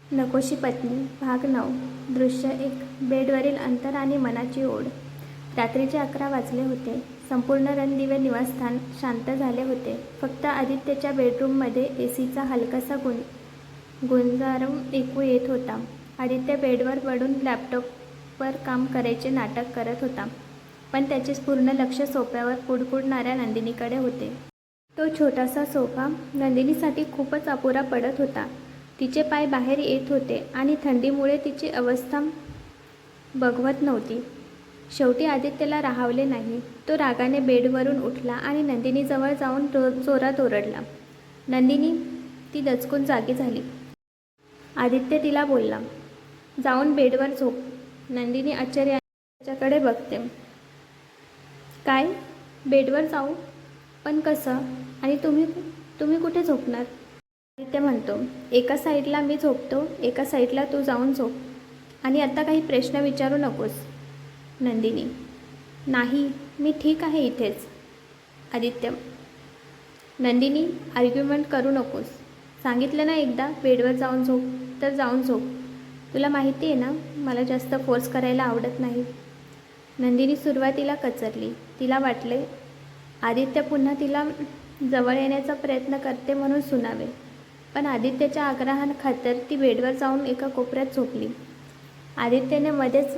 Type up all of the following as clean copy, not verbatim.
नकोशी पत्नी भाग 9 दृश्य 1 बेडवरील अंतर आणि मनाची ओढ. रात्रीचे 11 वाजले होते. संपूर्ण रणदिवे निवासस्थान शांत झाले होते. फक्त आदित्यच्या बेडरूममध्ये एसीचा हलकासा गुंजारम ऐकू येत होता. आदित्य बेडवर पडून लॅपटॉपवर काम करायचे नाटक करत होता, पण त्याचे पूर्ण लक्ष सोफ्यावर कुडकुडणाऱ्या नंदिनीकडे होते. तो छोटासा सोफा नंदिनीसाठी खूपच अपुरा पडत होता. तिचे पाय बाहेर येत होते आणि थंडीमुळे तिची अवस्था बघवत नव्हती. शेवटी आदित्यला राहावले नाही. तो रागाने बेडवरून उठला आणि नंदिनीजवळ जाऊन जोरात ओरडला. नंदिनी ती दचकून जागी झाली. आदित्य तिला बोलला, जाऊन बेडवर झोप. नंदिनी आश्चर्याने त्याच्याकडे बघते. काय? बेडवर जाऊ? पण कसं? आणि तुम्ही कुठे झोपणार? आदित्य म्हणतो, एका साईडला मी झोपतो, एका साईडला तू जाऊन झोप. आणि आता काही प्रश्न विचारू नकोस. नंदिनी, नाही, मी ठीक आहे इथेच. आदित्य, नंदिनी, आर्ग्युमेंट करू नकोस. सांगितलं ना एकदा बेडवर जाऊन झोप, तर जाऊन झोप. तुला माहिती आहे ना मला जास्त फोर्स करायला आवडत नाही. नंदिनी सुरुवातीला कचरली. तिला वाटले आदित्य पुन्हा तिला जवळ येण्याचा प्रयत्न करते म्हणून सुनावे. पण आदित्यच्या आग्रहाखातर ती बेडवर जाऊन एका कोपऱ्यात झोपली. आदित्यने मध्येच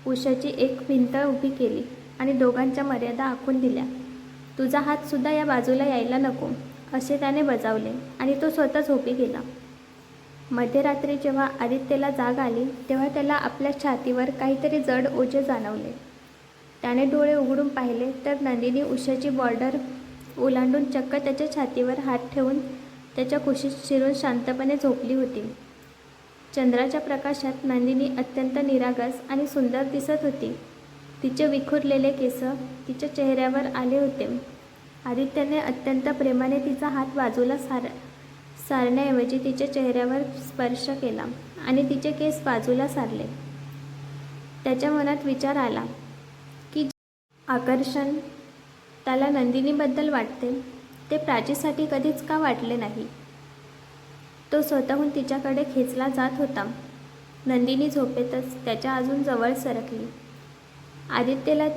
उशाची एक भिंत उभी केली आणि दोघांच्या मर्यादा आखून दिल्या. तुझा हातसुद्धा या बाजूला यायला नको, असे त्याने बजावले आणि तो स्वतः झोपी गेला. मध्यरात्री जेव्हा आदित्यला जाग आली तेव्हा त्याला आपल्या छातीवर काहीतरी जड ओझे जाणवले. त्याने डोळे उघडून पाहिले तर नंदिनी उशाची बॉर्डर ओलांडून चक्क त्याच्या छातीवर हात ठेवून त्याच्या कुशीत शिरून शांतपणे झोपली होती. चंद्राच्या प्रकाशात नंदिनी अत्यंत निरागस आणि सुंदर दिसत होती. तिचे विखुरलेले केस तिच्या चेहऱ्यावर आले होते. आदित्यने अत्यंत प्रेमाने तिचा हात बाजूला सारण्याऐवजी तिच्या चेहऱ्यावर स्पर्श केला आणि तिचे केस बाजूला सारले. त्याच्या मनात विचार आला की आकर्षण त्याला नंदिनीबद्दल वाटते ते प्राचीसाठी कधीच का वाटले नाही. तो स्वतःहून तिच्याकडे खेचला जात होता. नंदिनी झोपेतच त्याच्या अजून जवळ सरकली. आदित्यला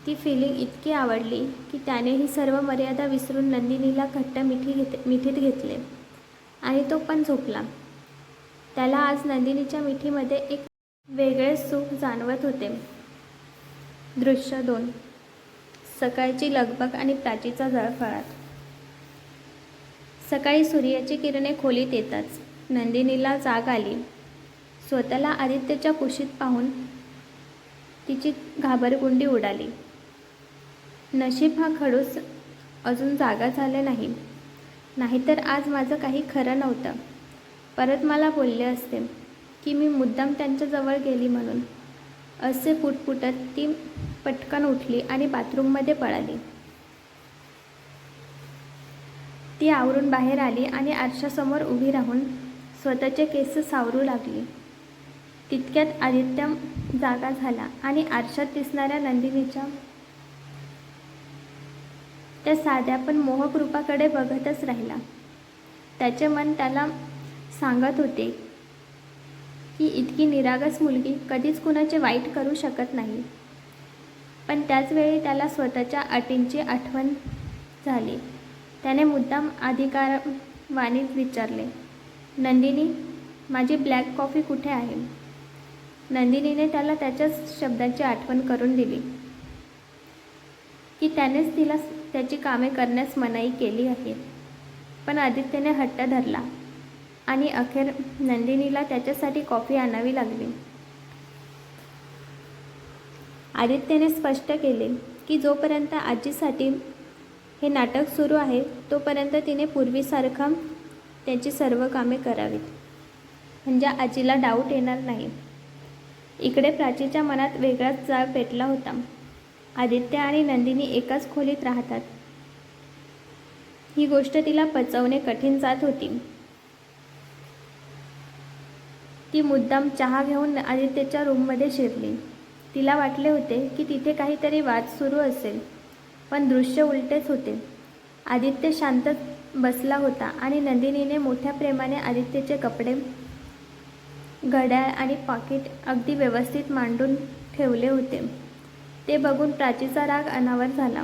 ती फिलिंग इतकी आवडली की त्याने ही सर्व मर्यादा विसरून नंदिनीला घट्ट मिठीत घेतले आणि तो पण झोपला. त्याला आज नंदिनीच्या मिठीमध्ये एक वेगळे सुख जाणवत होते. दृश्य 2 सकाळची लगबग आणि प्राचीचा जळफळाट. सकाळी सूर्याची किरणे खोलीत येताच नंदिनीला जाग आली. स्वतःला आदित्यच्या कुशीत पाहून तिची घाबरगुंडी उडाली. नशीब हा खडूस अजून जागा झाले नाही, नाहीतर आज माझं काही खरं नव्हतं. परत मला बोलले असते की मी मुद्दाम त्यांच्याजवळ गेली म्हणून. असे पुटपुटत ती पटकन उठली आणि बाथरूममध्ये पळाली. ती आवरून बाहेर आली आणि आरशासमोर उभी राहून स्वतःचे केस सावरू लागली. तितक्यात आदित्य जागा झाला आणि आरशात दिसणाऱ्या नंदिनीच्या त्या साध्या पण मोहक रूपाकडे बघतच राहिला. त्याचे मन त्याला सांगत होते की इतकी निरागस मुलगी कधीच कुणाचे वाईट करू शकत नाही. पण त्याचवेळी त्याला स्वतःच्या अटींची आठवण झाली. त्याने मुद्दाम अधिकारवाणी विचारले, नंदिनी, माझी ब्लॅक कॉफी कुठे आहे? नंदिनीने त्याला त्याच्याच शब्दांची आठवण करून दिली की त्यानेच तिला त्याची कामे करण्यास मनाई केली आहे. पण आदित्यने हट्ट धरला आणि अखेर नंदिनीला त्याच्यासाठी कॉफी आणावी लागली. आदित्यने स्पष्ट केले की जोपर्यंत आजीसाठी हे नाटक सुरू आहे तोपर्यंत तिने पूर्वीसारखं त्याची सर्व कामे करावीत, म्हणजे आजीला डाऊट येणार नाही. इकडे प्राचीच्या मनात वेगळाच जाळ पेटला होता. आदित्य आणि नंदिनी एकाच खोलीत राहतात ही गोष्ट तिला पचवणे कठीण जात होती. ती मुद्दाम चहा घेऊन आदित्यच्या रूममध्ये शिरली. तिला वाटले होते की तिथे काहीतरी वाद सुरू असेल, पण दृश्य उलटेच होते. आदित्य शांत बसला होता आणि नंदिनीने मोठ्या प्रेमाने आदित्यचे कपडे घड्याळ आणि पाकिट अगदी व्यवस्थित मांडून ठेवले होते. ते बघून प्राचीचा राग अनावर झाला.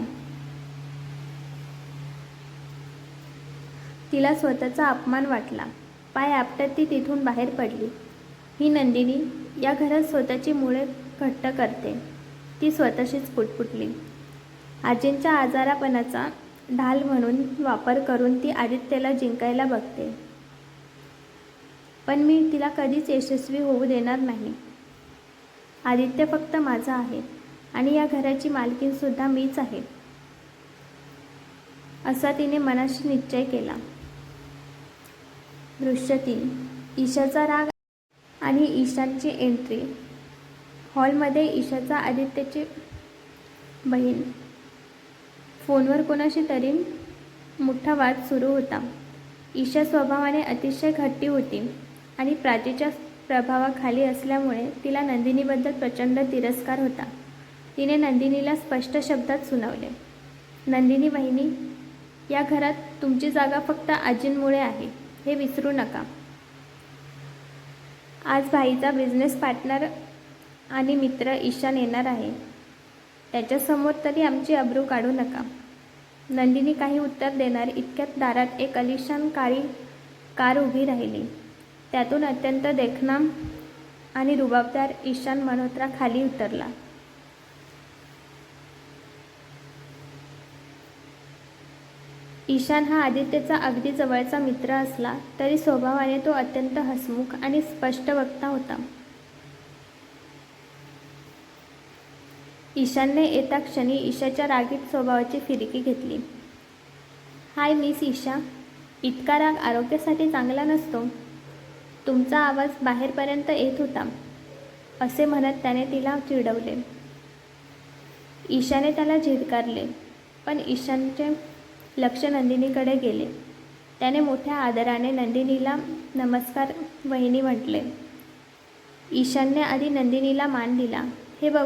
तिला स्वतःचा अपमान वाटला. पाय आपटत ती तिथून बाहेर पडली. ही नंदिनी या घरात स्वतःची मुळे घट्ट करते, ती स्वतःशीच पुटपुटली. आजींच्या आजारापणाचा ढाल म्हणून वापर करून ती आदित्यला जिंकायला बघते, पण मी तिला कधीच यशस्वी होऊ देणार नाही. आदित्य फक्त माझा आहे आणि या घराची मालकीणसुद्धा मीच आहे, असा तिने मनाशी निश्चय केला. दृश्य 3. ईशाचा राग आणि ईशानची एंट्री. हॉलमध्ये ईशाचा आदित्यची बहीण फोनवर कोणाशी तरी मोठा वाद सुरू होता. ईशा स्वभावाने अतिशय हट्टी होती आणि प्राचीच्या प्रभावाखाली असल्यामुळे तिला नंदिनीबद्दल प्रचंड तिरस्कार होता. तिने नंदिनीला स्पष्ट शब्दात सुनावले, नंदिनी बहिणी, या घरात तुमची जागा फक्त आजींमुळे आहे, हे विसरू नका. आज भाईचा बिझनेस पार्टनर आणि मित्र ईशान येणार आहे. त्याच्यासमोर तरी आमची अब्रू काढू नका. नंदिनी काही उत्तर देणार इतक्यात दारात एक आलिशान काळी कार उभी राहिली. त्यातून अत्यंत देखणा आणि रुबाबदार ईशान मल्होत्रा खाली उतरला. ईशान हा आदित्यचा अगदी जवळचा मित्र असला तरी स्वभावाने तो अत्यंत हसमुख आणि स्पष्टवक्ता होता. ईशानने येता क्षणी ईशाच्या रागीट स्वभावाची फिरकी घेतली. हाय मिस ईशा, इतका राग आरोग्यासाठी चांगला नसतो. तुमचा आवाज बाहेरपर्यंत येत होता, असे म्हणत त्याने तिला चिडवले. ईशाने त्याला झिडकारले, पण ईशानचे लक्ष नंदिनीकडे गेले. त्याने मोठ्या आदराने नंदिनीला नमस्कार वहिनी म्हटले. ईशानने आधी नंदिनीला मान दिला. हे बघ.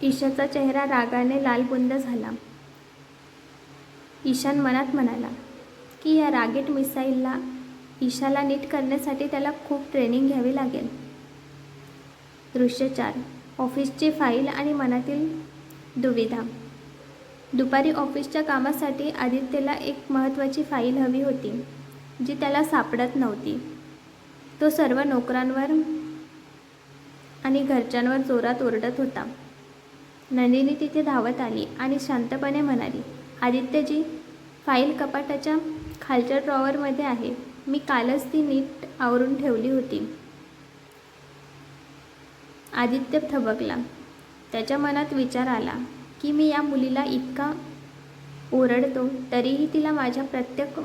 ईशाचा चेहरा रागाने लालबुंद झाला. ईशान मनात म्हणाला की या रागीट मिसाईलला ईशाला नीट करण्यासाठी त्याला खूप ट्रेनिंग घ्यावी लागेल. दृश्य 4. ऑफिसची फाईल आणि मनातील दुविधा. दुपारी ऑफिसच्या कामासाठी आदित्यला एक महत्त्वाची फाईल हवी होती, जी त्याला सापडत नव्हती. तो सर्व नोकरांवर आणि घरच्यांवर जोरात ओरडत होता. नंदिनी तिथे धावत आली आणि शांतपणे म्हणाली, आदित्यजी, फाईल कपाटाच्या खालच्या ड्रॉवरमध्ये आहे. मी कालच ती नीट आवरून ठेवली होती. आदित्य थबकला. त्याच्या मनात विचार आला की मी या मुलीला इतका ओरडतो तरीही तिला माझ्या प्रत्येक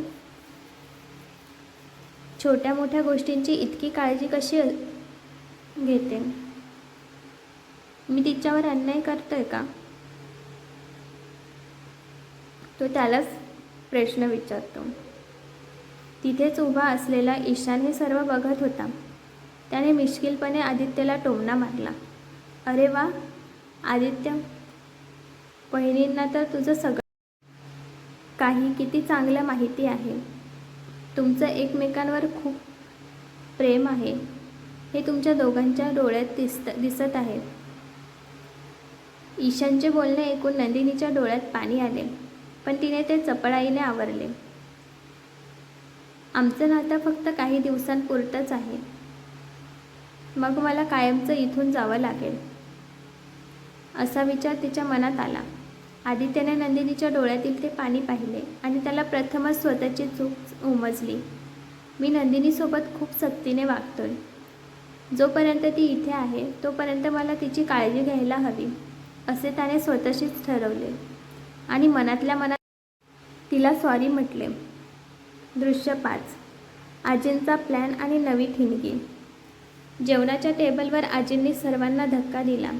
छोट्या मोठ्या गोष्टींची इतकी काळजी कशी घेते. मी तिच्यावर अन्याय करतोय का? तो त्यालाच प्रश्न विचारतो. तिथेच उभा असलेला ईशान हे सर्व बघत होता. त्याने मिश्किलपणे आदित्यला टोमणा मारला. अरे वा आदित्य, बहिणींना तर तुझं सगळं काही किती चांगलं माहिती आहे. तुमचं एकमेकांवर खूप प्रेम आहे हे तुमच्या दोघांच्या डोळ्यात दिसत आहे. ईशानचे बोलणे ऐकून नंदिनीच्या डोळ्यात पाणी आले, पण तिने ते चपळाईने आवरले. आमचं नातं फक्त काही दिवसांपुरतंच आहे, मग मला कायमचं इथून जावं लागेल, असा विचार तिच्या मनात आला. आदित्यने नंदिनीच्या डोळ्यातील ते पाणी पाहिले आणि त्याला प्रथमच स्वतःची चूक उमजली. मी नंदिनीसोबत खूप सक्तीने वागतोय. जोपर्यंत ती इथे आहे तोपर्यंत मला तिची काळजी घ्यायला हवी, असे त्याने स्वतःशीच ठरवले आणि मनातल्या मनात तिला सॉरी म्हटले. दृश्य 5. आजींचा प्लॅन आणि नवी ठिणगी. जेवणाच्या टेबलवर आजींनी सर्वांना धक्का दिला.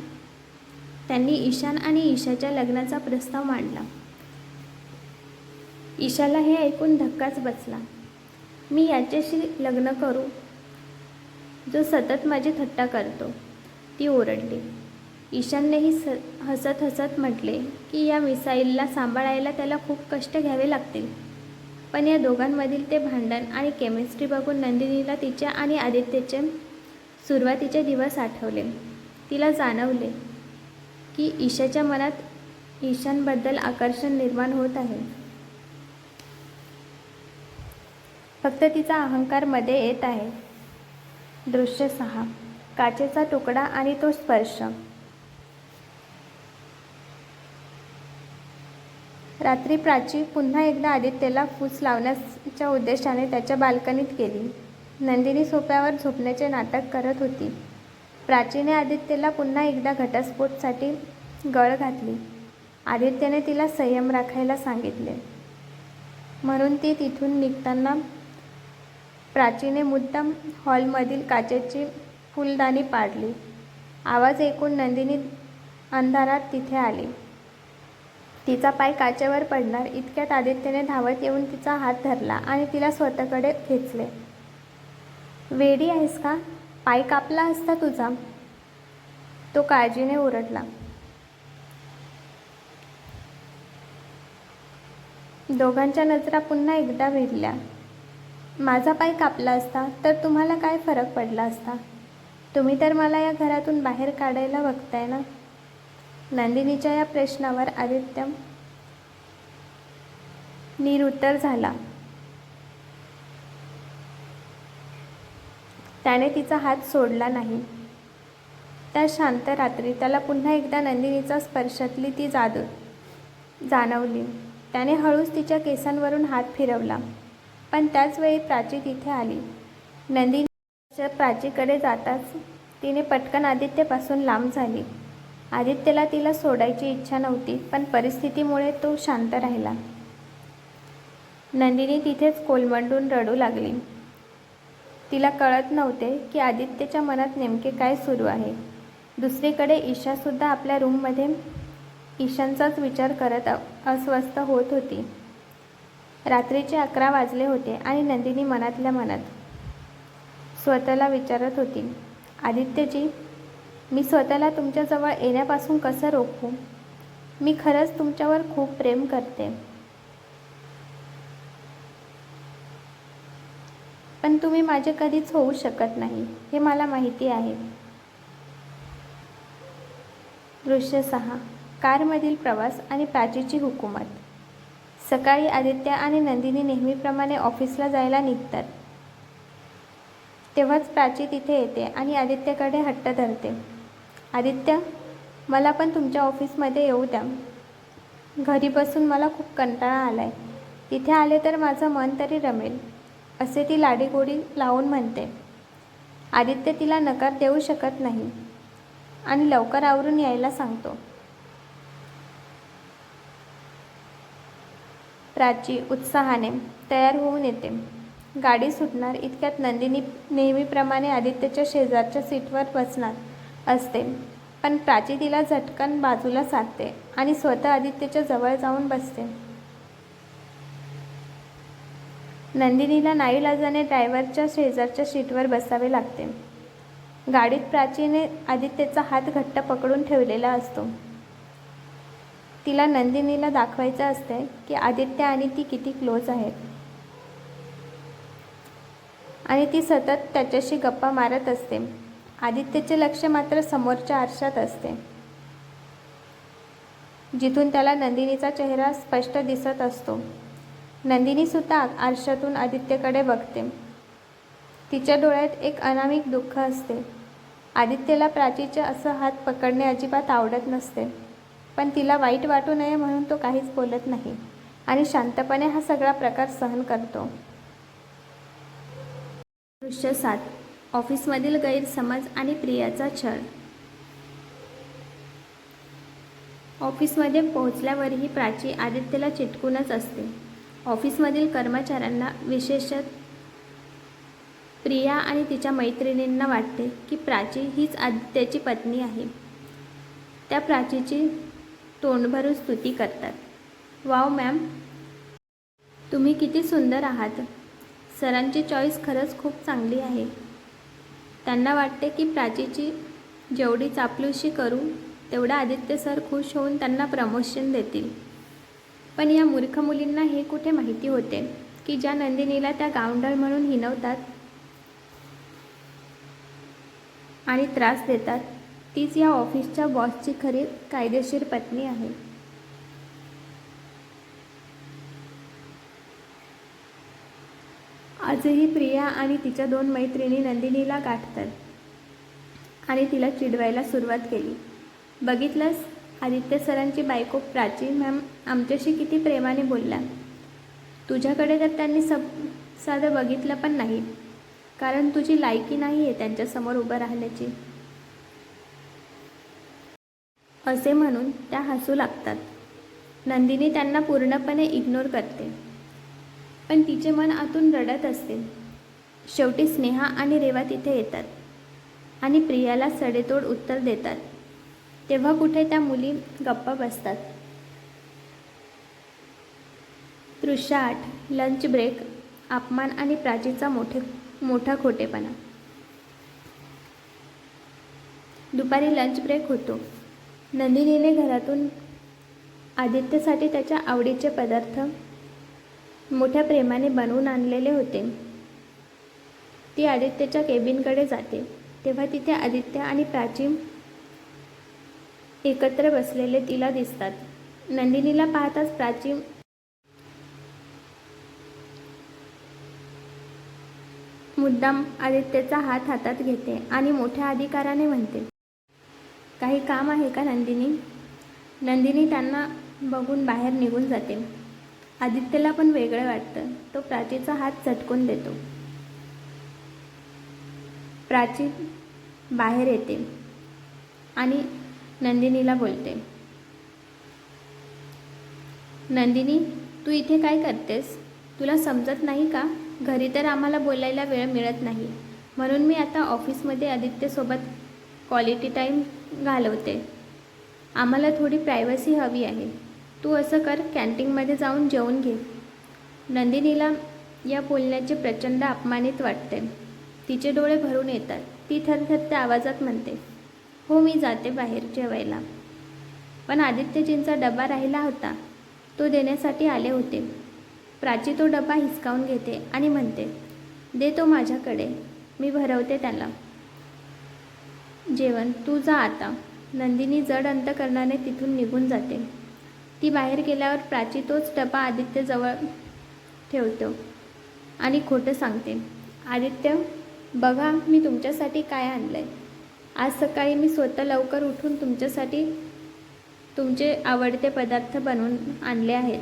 त्यांनी ईशान आणि ईशाच्या लग्नाचा प्रस्ताव मांडला. ईशाला हे ऐकून धक्काच बसला. मी याच्याशी लग्न करू जो सतत माझी थट्टा करतो, ती ओरडली. ईशाननेही हसत हसत म्हटले की या मिसाईलला सांभाळायला त्याला खूप कष्ट घ्यावे लागतील. पण या दोघांमधील ते भांडण आणि केमिस्ट्री बघून नंदिनीला तिच्या आणि आदित्यचे सुरुवातीचे दिवस आठवले. तिला जाणवले की ईशाच्या मनात ईशानबद्दल आकर्षण निर्माण होत आहे. फक्त तिचा अहंकार मध्ये येत आहे. दृश्य 6. काचेचा तुकडा आणि तो स्पर्श. रात्री प्राची पुन्हा एकदा आदित्यला फूस लावण्याच्या उद्देशाने त्याच्या बाल्कनीत गेली. नंदिनी सोफ्यावर झोपण्याचे नाटक करत होती. प्राचीने आदित्यला पुन्हा एकदा घटस्फोटासाठी गळ घातली. आदित्यने तिला संयम राखायला सांगितले म्हणून ती तिथून निघताना प्राचीने मुद्दाम हॉलमधील काचेची फुलदाणी पाडली. आवाज ऐकून नंदिनी अंधारात तिथे आली. तिचा पाय काचेवर पडणार इतक्यात आदित्यने धावत येऊन तिचा हात धरला आणि तिला स्वतःकडे खेचले. वेडी आहेस का? पाय कापला असता तुझा, तो काळजीने ओरडला. दोघांच्या नजरा पुन्हा एकदा भिडल्या. माझा पाय कापला असता तर तुम्हाला काय फरक पडला असता? तुम्ही तर मला या घरातून बाहेर काढायला बघताय ना? नंदिनीच्या या प्रश्नावर आदित्य निरुत्तर झाला. त्याने तिचा हात सोडला नाही. त्या शांत रात्री त्याला पुन्हा एकदा नंदिनीचा स्पर्शातली ती जादू जाणवली. त्याने हळूच तिच्या केसांवरून हात फिरवला, पण त्याच वेळी प्राची तिथे आली. नंदिनी प्राचीकडे जाताच तिने पटकन आदित्यपासून लांब झाली. आदित्यला तिला सोडायची इच्छा नव्हती, पण परिस्थितीमुळे तो शांत राहिला. नंदिनी तिथेच कोलमडून रडू लागली. तिला कळत नव्हते की आदित्यच्या मनात नेमके काय सुरू आहे. दुसरीकडे ईशासुद्धा आपल्या रूममध्ये ईशानचाच विचार करत अस्वस्थ होत होती. रात्रीचे 11 वाजले होते आणि नंदिनी मनातल्या मनात स्वतःला विचारत होती, आदित्यजी, मी स्वतःला तुमच्याजवळ येण्यापासून कसं रोखू? मी खरंच तुमच्यावर खूप प्रेम करते, पण तुम्ही माझे कधीच होऊ शकत नाही हे मला माहिती आहे. दृश्य 6. कारमधील प्रवास आणि प्राचीची हुकूमत. सकाळी आदित्य आणि नंदिनी नेहमीप्रमाणे ऑफिसला जायला निघतात. तेव्हाच प्राची तिथे येते आणि आदित्यकडे हट्ट धरते. आदित्य, मला पण तुमच्या ऑफिसमध्ये येऊ द्या. घरी बसून मला खूप कंटाळा आलाय. तिथे आले तर माझं मन तरी रमेल, असे ती लाडीगोडी लावून म्हणते. आदित्य तिला नकार देऊ शकत नाही आणि लवकर आवरून यायला सांगतो. प्राची उत्साहाने तयार होऊन येते. गाडी सुटणार इतक्यात नंदिनी नेहमीप्रमाणे आदित्यच्या शेजारच्या सीटवर बसणार असते, पण प्राची तिला झटकन बाजूला साधते आणि स्वतः आदित्यच्या जवळ जाऊन बसते. नंदिनीला नाईलाजाने ड्रायव्हरच्या शेजारच्या सीटवर बसावे लागते. गाडीत प्राचीने आदित्यचा हात घट्ट पकडून ठेवलेला असतो. तिला नंदिनीला दाखवायचं असते की आदित्य आणि ती किती क्लोज आहेत आणि ती सतत त्याच्याशी गप्पा मारत असते. आदित्यचे लक्ष मात्र समोरच्या आरशात असते, जिथून त्याला नंदिनीचा चेहरा स्पष्ट दिसत असतो. नंदिनीसुद्धा आरशातून आदित्यकडे बघते. तिच्या डोळ्यात एक अनामिक दुःख असते. आदित्यला प्राचीचे असं हात पकडणे अजिबात आवडत नसते, पण तिला वाईट वाटू नये म्हणून तो काहीच बोलत नाही आणि शांतपणे हा सगळा प्रकार सहन करतो. दृश्य 7. ऑफिसमधील गैरसमज आणि प्रियाचा छळ. ऑफिसमध्ये पोहोचल्यावरही प्राची आदित्यला चिटकूनच असते. ऑफिसमधील कर्मचाऱ्यांना, विशेषतः प्रिया आणि तिच्या मैत्रिणींना वाटते की प्राची हीच आदित्यची पत्नी आहे. त्या प्राचीची तोंडभरून स्तुती करतात. वाव मॅम, तुम्ही किती सुंदर आहात. सरांची चॉईस खरंच खूप चांगली आहे. त्यांना वाटते की प्राचीची जेवढी चापलूसी करू तेवढा आदित्य सर खुश होऊन त्यांना प्रमोशन देतील. पण या मूर्ख मुलींना हे कुठे माहिती होते की ज्या नंदिनीला त्या गावंढळ म्हणून हिणवतात आणि त्रास देतात, तीच या ऑफिसच्या बॉसची खरी कायदेशीर पत्नी आहे. आजही प्रिया आणि तिच्या 2 मैत्रिणी नंदिनीला गाठतात आणि तिला चिडवायला सुरुवात केली. बघितलंस, आदित्य सरांची बायको प्राची मॅम आमच्याशी किती प्रेमाने बोलल्या. तुझ्याकडे तर त्यांनी साधं बघितलं पण नाही, कारण तुझी लायकी नाही आहे त्यांच्यासमोर उभं राहण्याची. असे म्हणून त्या हसू लागतात. नंदिनी त्यांना पूर्णपणे इग्नोर करते, पण तिचे मन आतून रडत असते. शेवटी स्नेहा आणि रेवा तिथे येतात आणि प्रियाला सडेतोड उत्तर देतात. तेव्हा कुठे त्या मुली गप्प बसतात. दृश्य 8. Lunch break. अपमान आणि प्राचीचा मोठा खोटेपणा. दुपारी लंच ब्रेक होतो. नंदिनीने घरातून आदित्यसाठी त्याच्या आवडीचे पदार्थ मोठ्या प्रेमाने बनवून आणलेले होते. ती आदित्यच्या केबिनकडे जाते तेव्हा तिथे आदित्य आणि प्राची एकत्र बसलेले तिला दिसतात. नंदिनीला पाहताच प्राची मुद्दाम आदित्यचा हात हातात घेते आणि मोठ्या अधिकाराने म्हणते, काही काम आहे का नंदिनी? नंदिनी त्यांना बघून बाहेर निघून जाते. आदित्यला पण वेगळं वाटतं. तो प्राचीचा हात झटकून देतो. प्राची बाहेर येते आणि नंदिनीला बोलते, नंदिनी, तू इथे काय करतेस? तुला समजत नाही का? घरी तर आम्हाला बोलायला वेळ मिळत नाही, म्हणून मी आता ऑफिसमध्ये आदित्यसोबत क्वालिटी टाईम घालवते. आम्हाला थोडी प्रायव्हसी हवी आहे. तू असं कर, कॅन्टीनमध्ये जाऊन जेवून घे. नंदिनीला या बोलण्याचे प्रचंड अपमानित वाटते. तिचे डोळे भरून येतात. ती थरथरत्या आवाजात म्हणते, हो, मी जाते बाहेर जेवायला. पण आदित्यजींचा डबा राहिला होता, तो देण्यासाठी आले होते. प्राची तो डबा हिसकावून घेते आणि म्हणते, दे तो माझ्याकडे, मी भरवते त्याला जेवण. तू जा आता. नंदिनी जड अंतकरणाने तिथून निघून जाते. ती बाहेर गेल्यावर प्राची तोच डबा आदित्यजवळ ठेवतो आणि खोटं सांगते, आदित्य, बघा मी तुमच्यासाठी काय आणलं आहे. आज सकाळी मी स्वतः लवकर उठून तुमच्यासाठी तुमचे आवडते पदार्थ बनवून आणले आहेत.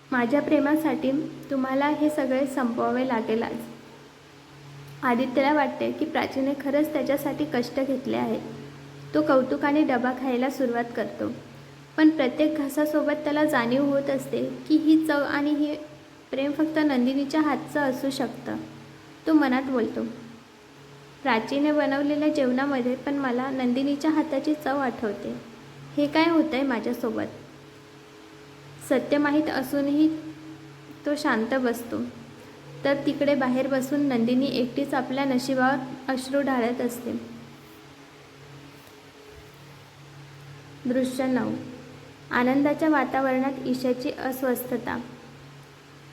माझ्या प्रेमासाठी तुम्हाला हे सगळे संपवावे लागेल आज. आदित्यला वाटते की प्राचीने खरंच त्याच्यासाठी कष्ट घेतले आहेत. तो कौतुकाने डबा खायला सुरुवात करतो, पण प्रत्येक घासासोबत त्याला जाणीव होत असते की ही चव आणि हे प्रेम फक्त नंदिनीच्या हातचं असू शकतं. तो मनात बोलतो, प्राचीने बनवलेल्या जेवणामध्ये पण मला नंदिनीच्या हाताची चव आठवते. हे काय होतंय माझ्यासोबत? सत्य माहीत असूनही तो शांत बसतो. तर तिकडे बाहेर बसून नंदिनी एकटीच आपल्या नशिबावर अश्रू ढाळत असते. दृश्य 9. आनंदाच्या वातावरणात ईशाची अस्वस्थता.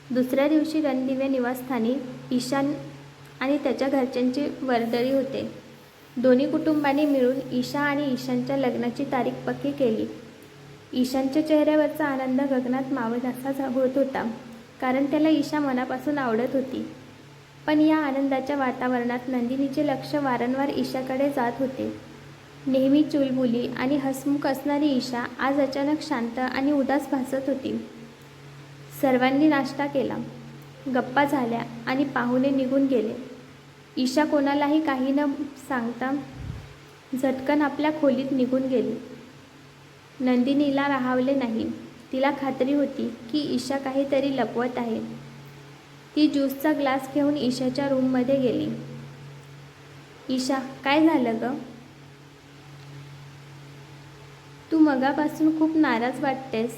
दुसऱ्या दिवशी रणदिवे निवासस्थानी ईशान आणि त्याच्या घरच्यांची वर्दळी होते. दोन्ही कुटुंबांनी मिळून ईशा आणि ईशानच्या लग्नाची तारीख पक्की केली. ईशानच्या चेहऱ्यावरचा आनंद गगनात मावेनासा होत होता, कारण त्याला ईशा मनापासून आवडत होती. पण या आनंदाच्या वातावरणात नंदिनीचे लक्ष वारंवार ईशाकडे जात होते. नेहमी चुलबुली आणि हसमुख असणारी ईशा आज अचानक शांत आणि उदास भासत होती. सर्वांनी नाश्ता केला, गप्पा झाल्या आणि पाहुणे निघून गेले. ईशा कोणालाही काही न सांगता झटकन आपल्या खोलीत निघून गेली. नंदिनीला राहावले नाही. तिला खात्री होती की ईशा काहीतरी लपवत आहे. ती ज्यूसचा ग्लास घेऊन ईशाच्या रूममध्ये गेली. ईशा, काय झालं ग? तू मगापासून खूप नाराज वाटतेस,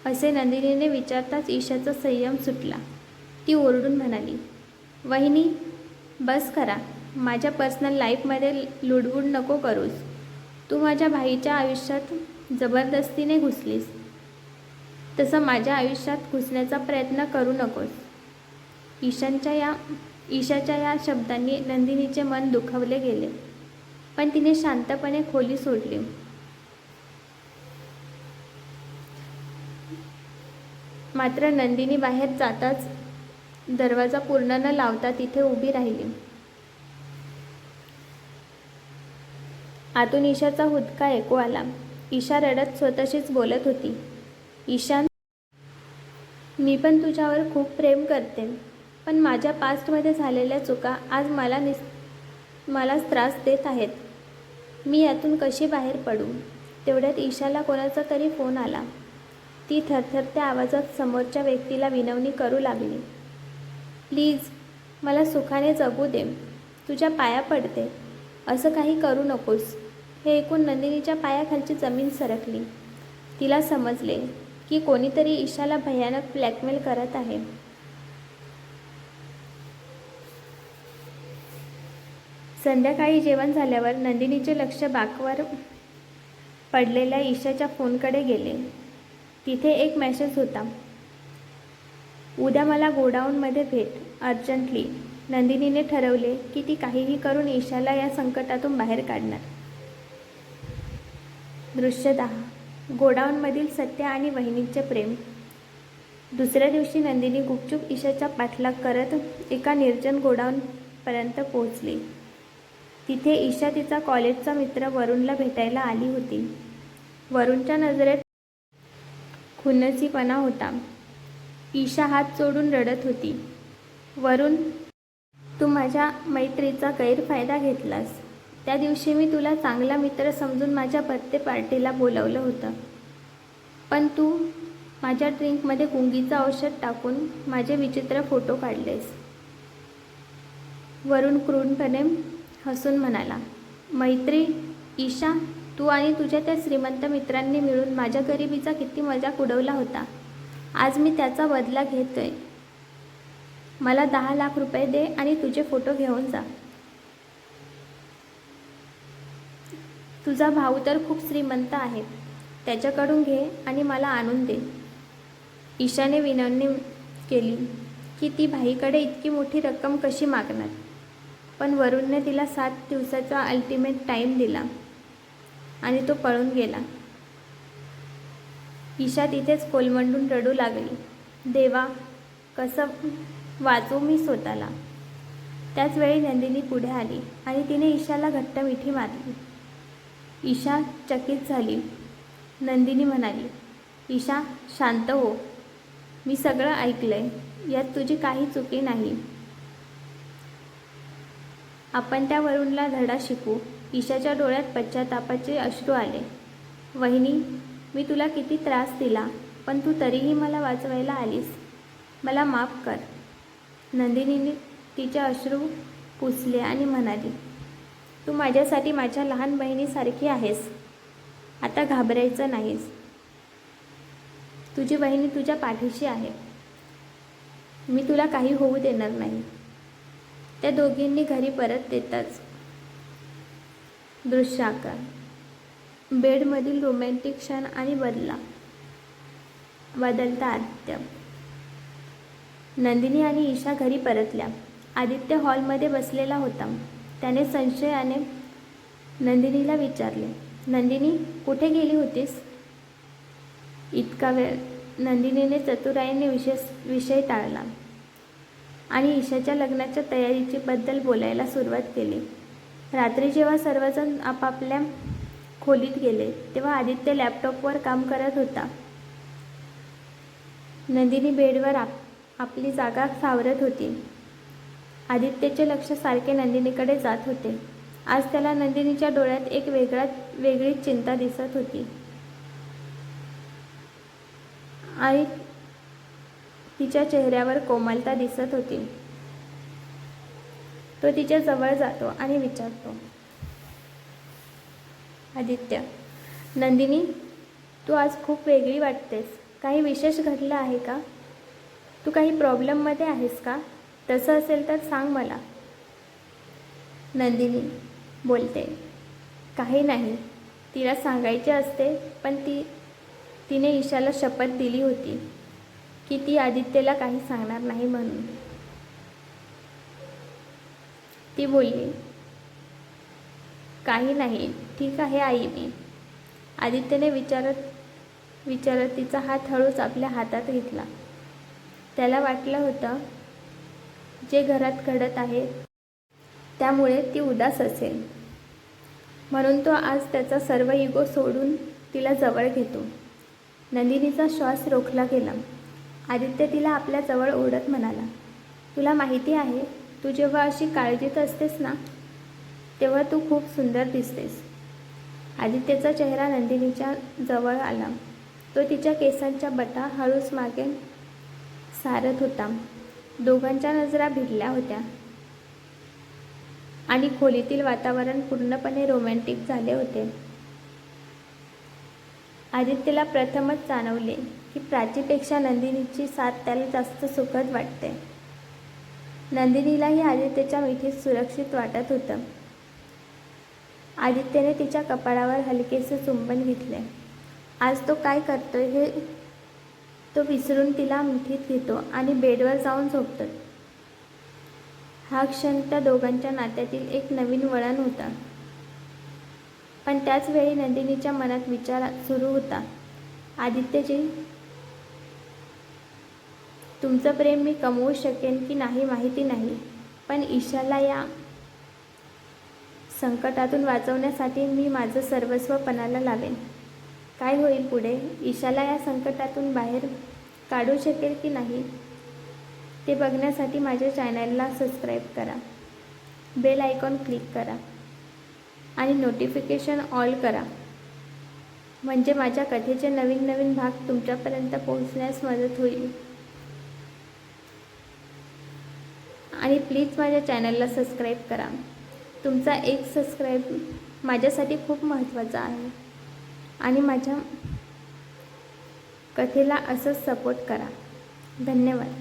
असे नंदिनीने विचारताच ईशाचा संयम सुटला. ती ओरडून म्हणाली, वहिनी, बस करा. माझ्या पर्सनल लाईफमध्ये लुडबुड नको करूस. तू माझ्या भाईच्या आयुष्यात जबरदस्तीने घुसलीस. तसं माझ्या आयुष्यात घुसण्याचा प्रयत्न करू नकोस. ईशाच्या या शब्दांनी नंदिनीचे मन दुखावले गेले, पण तिने शांतपणे खोली सोडली. मात्र नंदिनी बाहेर जाताच दरवाजा पूर्ण न लावता तिथे उभी राहिली. आतून ईशाचा हुदका ऐकू आला. ईशा रडत स्वतःशीच बोलत होती, ईशान, मी पण तुझ्यावर खूप प्रेम करते, पण माझ्या पास्टमध्ये झालेल्या चुका आज मलाच त्रास देत आहेत. मी यातून कशी बाहेर पडू? तेवढ्यात ईशाला कोणाचा तरी फोन आला. ती थरथरत्या आवाजात समोरच्या व्यक्तीला विनवणी करू लागली, प्लीज मला सुखाने जगू दे, तुझ्या पाया पडते, असं काही करू नकोस. हे ऐकून नंदिनीच्या पायाखालची जमीन सरकली. तिला समजले की कोणीतरी ईशाला भयानक ब्लॅकमेल करत आहे. संध्याकाळी जेवण झाल्यावर नंदिनीचे लक्ष बाकवर पडलेल्या ईशाच्या फोनकडे गेले. तिथे एक मेसेज होता, उद्या मला गोडाऊनमध्ये भेट, अर्जंटली. नंदिनीने ठरवले की ती काहीही करून ईशाला या संकटातून बाहेर काढणार. दृश्य 10. गोडाऊनमधील सत्य आणि वहिनीचे प्रेम. दुसऱ्या दिवशी नंदिनी गुपचूप ईशाचा पाठलाग करत एका निर्जन गोडाऊनपर्यंत पोहोचली. तिथे ईशा तिचा कॉलेजचा मित्र वरुणला भेटायला आली होती. वरुणच्या नजरेत खुन्नसीपणा होता. ईशा हात जोडून रडत होती, वरुण, तू माझ्या मैत्रीचा गैरफायदा घेतलास. त्या दिवशी मी तुला चांगला मित्र समजून माझ्या बर्थडे पार्टीला बोलवलं होतं, पण तू माझ्या ड्रिंकमध्ये गुंगीचं औषध टाकून माझे विचित्र फोटो काढलेस. वरुण क्रूरपणे हसून म्हणाला, मैत्री, ईशा, तू आणि तुझ्या त्या श्रीमंत मित्रांनी मिळून माझ्या गरिबीचा किती मजाक उडवला होता. आज मी त्याचा बदला घेतोय. मला 10 लाख रुपये दे आणि तुझे फोटो घेऊन जा. तुझा भाऊ तर खूप श्रीमंत आहे, त्याच्याकडून घे आणि मला आणून दे. ईशाने विनवणी केली की ती भाईकडे इतकी मोठी रक्कम कशी मागणार, पण वरुणने तिला 7 दिवसाचा अल्टिमेट टाईम दिला आणि तो पळून गेला. ईशा तिथेच कोलमडून रडू लागली, देवा, कसं वाचवू मी स्वतःला. त्याच वेळी नंदिनी पुढे आली आणि तिने ईशाला घट्ट मिठी मारली. ईशा चकित झाली. नंदिनी म्हणाली, ईशा, शांत हो, मी सगळं ऐकलंय, यात तुझी काही चुकी नाही. आपण त्या वरुणला धडा शिकू. ईशाच्या डोळ्यात पश्चातापाचे अश्रू आले. वहिनी, मी तुला किती त्रास दिला, पण तू तरीही मला वाचवायला आलीस. मला माफ कर. नंदिनीने तिचे अश्रू पुसले आणि म्हणाली, तू माझ्यासाठी माझ्या लहान बहिणीसारखी आहेस. आता घाबरायचं नाहीस. तुझी बहिणी तुझ्या पाठीशी आहे. मी तुला काही होऊ देणार नाही. त्या दोघींनी घरी परत देताच दृश्य 11. बेडमधील रोमॅन्टिक क्षण आणि बदलता आदित्य. नंदिनी आणि ईशा घरी परतल्या. आदित्य हॉलमध्ये बसलेला होता. त्याने संशयाने नंदिनीला विचारले, नंदिनी, कुठे गेली होतीस? इतका वेळ नंदिनीने चतुराईने विषय टाळला आणि ईशाच्या लग्नाच्या तयारीची बद्दल बोलायला सुरुवात केली. रात्री जेव्हा सर्वजण आपापल्या खोलीत गेले तेव्हा आदित्य लॅपटॉपवर काम करत होता. नंदिनी बेडवर आपली जागा सावरत होती. आदित्यचे लक्ष सारखे नंदिनीकडे जात होते. आज त्याला नंदिनीच्या डोळ्यात एक वेगळीच चिंता दिसत होती आणि तिच्या चेहऱ्यावर कोमलता दिसत होती. तो तिच्या जवळ जातो आणि विचारतो, आदित्य, नंदिनी, तू आज खूप वेगळी वाटतेस. काही विशेष घडलं आहे का? तू काही प्रॉब्लेममध्ये आहेस का? तसं असेल तर सांग मला. नंदिनी बोलते, काही नाही. तिला सांगायचे असते पण ती तिने ईशाला शपथ दिली होती की ती आदित्यला काही सांगणार नाही म्हणून. ती बोलली, काही नाही, ठीक आहे आई मी. आदित्यने विचारत तिचा हात हळूच आपल्या हातात घेतला. त्याला वाटलं होतं जे घरात घडत आहे त्यामुळे ती उदास असेल, म्हणून तो आज त्याचा सर्व इगो सोडून तिला जवळ घेतो. नंदिनीचा श्वास रोखला गेला. आदित्य तिला आपल्या जवळ ओढत म्हणाला, तुला माहिती आहे, तू जेव्हा अशी काळजीत असतेस ना, तेव्हा तू खूप सुंदर दिसतेस. आदित्यचा चेहरा नंदिनीच्या जवळ आला. तो तिच्या केसांच्या बटा हळूच मागे सारत होता. दोघांच्या नजरा भिडल्या होत्या आणि खोलीतील वातावरण पूर्णपणे रोमॅन्टिक झाले होते. आदित्यला प्रथमच जाणवले की प्राचीपेक्षा नंदिनीची साथ त्याला जास्त सुखद वाटते. नंदिनीलाही आदित्यच्या मिठीत सुरक्षित वाटत होतं. आदित्यने तिच्या कपाळावर हलकेसे चुंबन घेतले. आज तो काय करतोय हे तो विसरून तिला मिठीत घेतो आणि बेडवर जाऊन झोपतो. हा क्षण त्या दोघांच्या नात्यातील एक नवीन वळण होता. पण त्याच वेळी नंदिनीच्या मनात विचार सुरू होता, आदित्यजी, तुमचं प्रेम मी कमवू शकेन की नाही माहिती नाही, पण ईशाला या संकटातून वाचवण्यासाठी मी माझं सर्वस्व पणाला लावेन. काय होईल पुढे, ईशाला या संकटातून बाहेर काढू शकेल की नाही, ते बघण्यासाठी माझ्या चॅनलला सबस्क्राईब करा, बेल आयकॉन क्लिक करा आणि नोटिफिकेशन ऑल करा, म्हणजे माझ्या कथेचे नवीन नवीन भाग तुमच्यापर्यंत पोहोचण्यास मदत होईल. आणि प्लीज माझ्या चॅनलला सबस्क्राईब करा. तुमचा एक सबस्क्राईब माझ्यासाठी खूप महत्त्वाचा आहे आणि माझ्या कथेला असंच सपोर्ट करा. धन्यवाद.